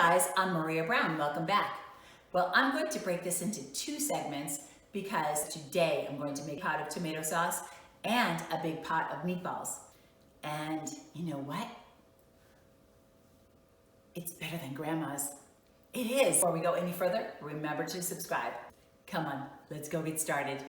guys, I'm Maria Brown. Welcome back. Well, I'm going to break this into two segments because today I'm going to make a pot of tomato sauce and a big pot of meatballs. And you know what? It's better than grandma's. It is. Before we go any further, remember to subscribe. Come on, let's go get started.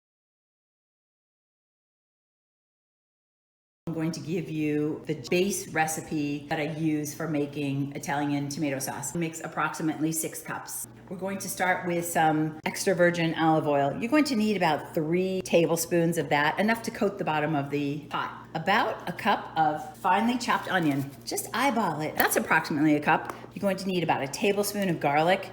I'm going to give you the base recipe that I use for making Italian tomato sauce. It makes approximately 6 cups. We're going to start with some extra virgin olive oil. You're going to need about 3 tablespoons of that, enough to coat the bottom of the pot. About a cup of finely chopped onion. Just eyeball it. That's approximately a cup. You're going to need about a tablespoon of garlic.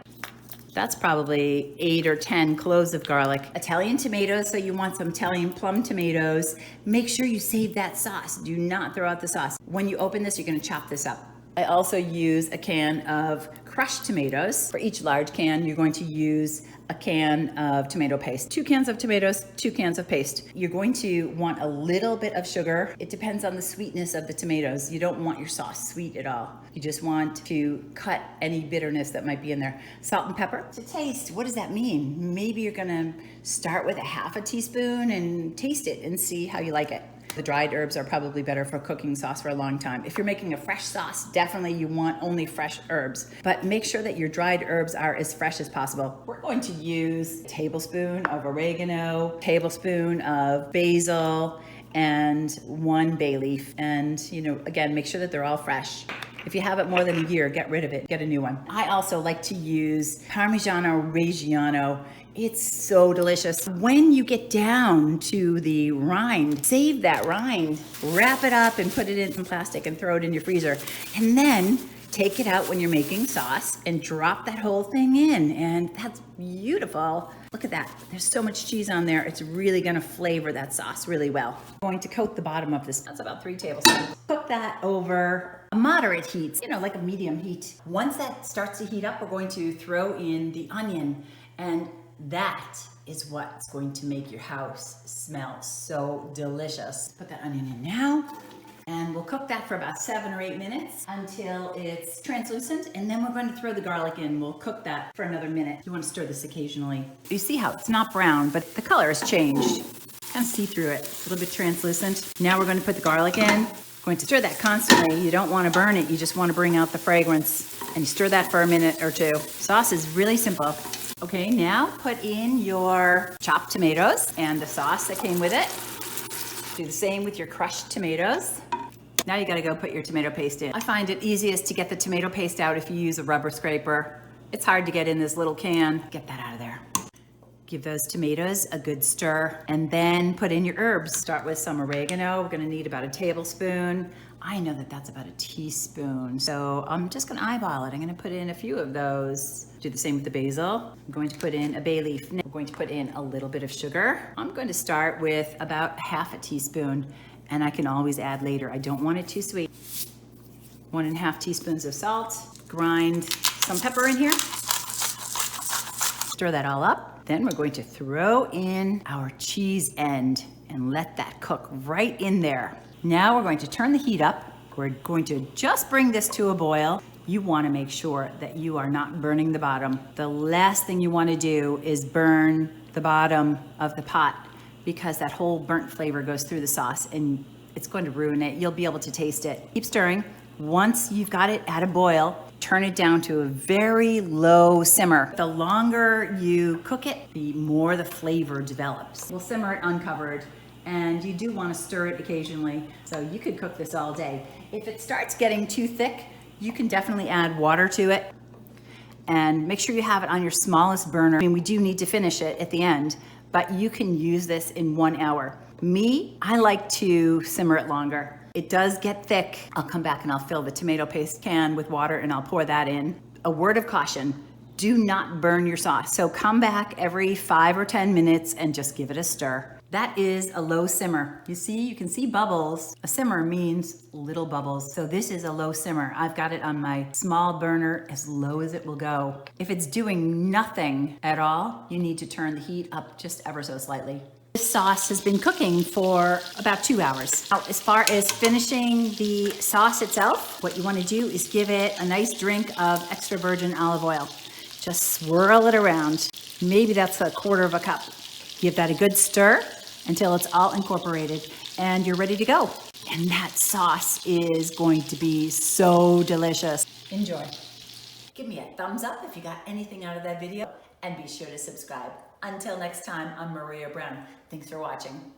That's probably 8 or 10 cloves of garlic. Italian tomatoes, so you want some Italian plum tomatoes. Make sure you save that sauce. Do not throw out the sauce. When you open this, you're gonna chop this up. I also use a can of crushed tomatoes. For each large can, you're going to use a can of tomato paste. 2 cans of tomatoes, 2 cans of paste. You're going to want a little bit of sugar. It depends on the sweetness of the tomatoes. You don't want your sauce sweet at all. You just want to cut any bitterness that might be in there. Salt and pepper. To taste, what does that mean? Maybe you're gonna start with a half a teaspoon and taste it and see how you like it. The dried herbs are probably better for cooking sauce for a long time. If you're making a fresh sauce, definitely you want only fresh herbs, but make sure that your dried herbs are as fresh as possible. We're going to use a tablespoon of oregano, tablespoon of basil, and 1 bay leaf. And again, make sure that they're all fresh. If you have it more than a year, get rid of it, get a new one. I also like to use Parmigiano Reggiano. It's so delicious. When you get down to the rind, save that rind, wrap it up and put it in some plastic and throw it in your freezer. And then take it out when you're making sauce and drop that whole thing in. And that's beautiful. Look at that. There's so much cheese on there. It's really gonna flavor that sauce really well. I'm going to coat the bottom of this. That's about 3 tablespoons. Cook that over a moderate heat, like a medium heat. Once that starts to heat up, we're going to throw in the onion, and that is what's going to make your house smell so delicious. Put that onion in now, and we'll cook that for about 7 or 8 minutes until it's translucent, and then we're going to throw the garlic in. We'll cook that for another minute. You want to stir this occasionally. You see how it's not brown, but the color has changed. Kind of see through it, a little bit translucent. Now we're going to put the garlic in. Going to stir that constantly. You don't want to burn it. You just want to bring out the fragrance, and you stir that for a minute or 2. Sauce is really simple. Okay, now put in your chopped tomatoes and the sauce that came with it. Do the same with your crushed tomatoes. Now you gotta go put your tomato paste in. I find it easiest to get the tomato paste out if you use a rubber scraper. It's hard to get in this little can. Get that out of there. Give those tomatoes a good stir, and then put in your herbs. Start with some oregano. We're gonna need about a tablespoon. I know that that's about a teaspoon, so I'm just gonna eyeball it. I'm gonna put in a few of those. Do the same with the basil. I'm going to put in a bay leaf. We're going to put in a little bit of sugar. I'm going to start with about half a teaspoon, and I can always add later. I don't want it too sweet. 1.5 teaspoons of salt. Grind some pepper in here. Stir that all up. Then we're going to throw in our cheese end and let that cook right in there. Now we're going to turn the heat up. We're going to just bring this to a boil. You want to make sure that you are not burning the bottom. The last thing you want to do is burn the bottom of the pot, because that whole burnt flavor goes through the sauce and it's going to ruin it. You'll be able to taste it. Keep stirring. Once you've got it at a boil, turn it down to a very low simmer. The longer you cook it, the more the flavor develops. We'll simmer it uncovered, and you do want to stir it occasionally. So you could cook this all day. If it starts getting too thick, you can definitely add water to it, and make sure you have it on your smallest burner. We do need to finish it at the end, but you can use this in 1 hour. I like to simmer it longer. It does get thick. I'll come back and I'll fill the tomato paste can with water and I'll pour that in. A word of caution, do not burn your sauce. So come back every 5 or 10 minutes and just give it a stir. That is a low simmer. You can see bubbles. A simmer means little bubbles. So this is a low simmer. I've got it on my small burner, as low as it will go. If it's doing nothing at all, you need to turn the heat up just ever so slightly. This sauce has been cooking for about 2 hours. Now, as far as finishing the sauce itself, what you want to do is give it a nice drink of extra virgin olive oil. Just swirl it around. Maybe that's a quarter of a cup. Give that a good stir until it's all incorporated and you're ready to go. And that sauce is going to be so delicious. Enjoy. Give me a thumbs up if you got anything out of that video and be sure to subscribe. Until next time, I'm Maria Brown. Thanks for watching.